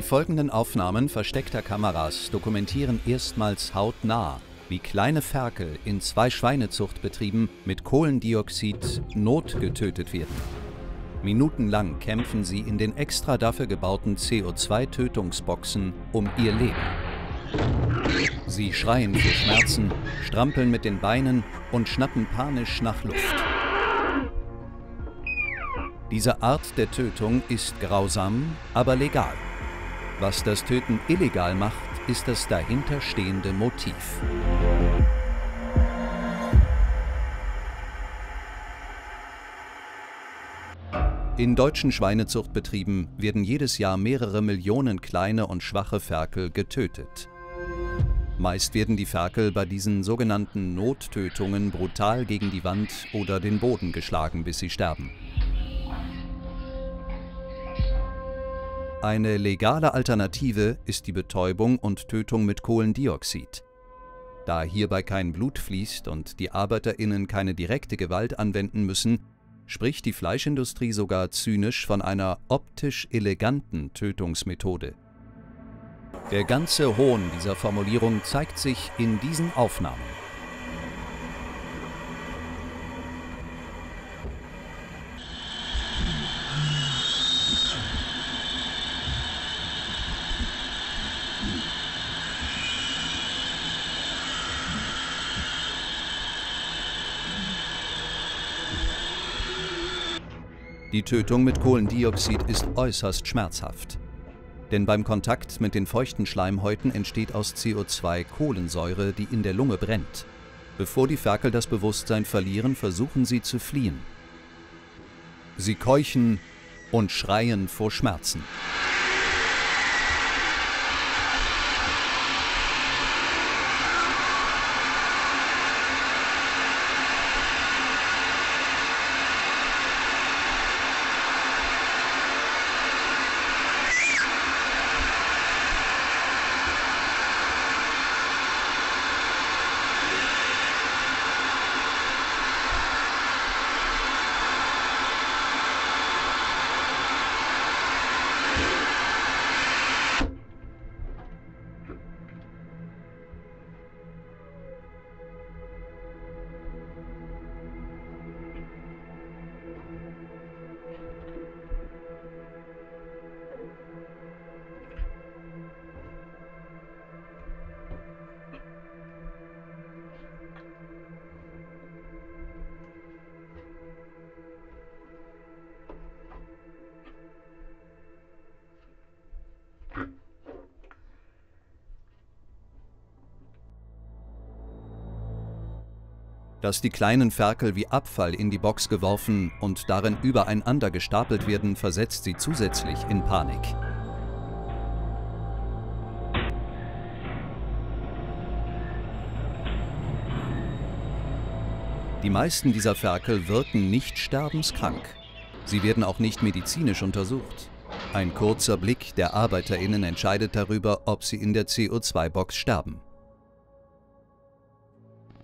Die folgenden Aufnahmen versteckter Kameras dokumentieren erstmals hautnah, wie kleine Ferkel in 2 Schweinezuchtbetrieben mit Kohlendioxid notgetötet werden. Minutenlang kämpfen sie in den extra dafür gebauten CO2-Tötungsboxen um ihr Leben. Sie schreien vor Schmerzen, strampeln mit den Beinen und schnappen panisch nach Luft. Diese Art der Tötung ist grausam, aber legal. Was das Töten illegal macht, ist das dahinterstehende Motiv. In deutschen Schweinezuchtbetrieben werden jedes Jahr mehrere Millionen kleine und schwache Ferkel getötet. Meist werden die Ferkel bei diesen sogenannten Nottötungen brutal gegen die Wand oder den Boden geschlagen, bis sie sterben. Eine legale Alternative ist die Betäubung und Tötung mit Kohlendioxid. Da hierbei kein Blut fließt und die ArbeiterInnen keine direkte Gewalt anwenden müssen, spricht die Fleischindustrie sogar zynisch von einer optisch eleganten Tötungsmethode. Der ganze Hohn dieser Formulierung zeigt sich in diesen Aufnahmen. Die Tötung mit Kohlendioxid ist äußerst schmerzhaft. Denn beim Kontakt mit den feuchten Schleimhäuten entsteht aus CO2 Kohlensäure, die in der Lunge brennt. Bevor die Ferkel das Bewusstsein verlieren, versuchen sie zu fliehen. Sie keuchen und schreien vor Schmerzen. Dass die kleinen Ferkel wie Abfall in die Box geworfen und darin übereinander gestapelt werden, versetzt sie zusätzlich in Panik. Die meisten dieser Ferkel wirken nicht sterbenskrank. Sie werden auch nicht medizinisch untersucht. Ein kurzer Blick der ArbeiterInnen entscheidet darüber, ob sie in der CO2-Box sterben.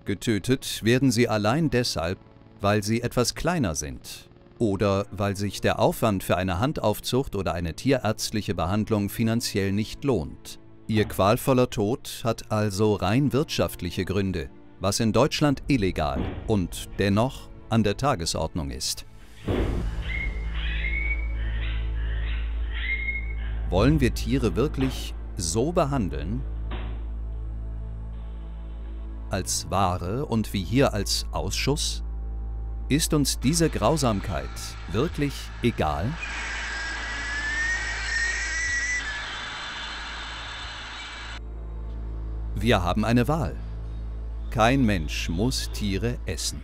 Getötet werden sie allein deshalb, weil sie etwas kleiner sind oder weil sich der Aufwand für eine Handaufzucht oder eine tierärztliche Behandlung finanziell nicht lohnt. Ihr qualvoller Tod hat also rein wirtschaftliche Gründe, was in Deutschland illegal und dennoch an der Tagesordnung ist. Wollen wir Tiere wirklich so behandeln? Als Ware und wie hier als Ausschuss? Ist uns diese Grausamkeit wirklich egal? Wir haben eine Wahl. Kein Mensch muss Tiere essen.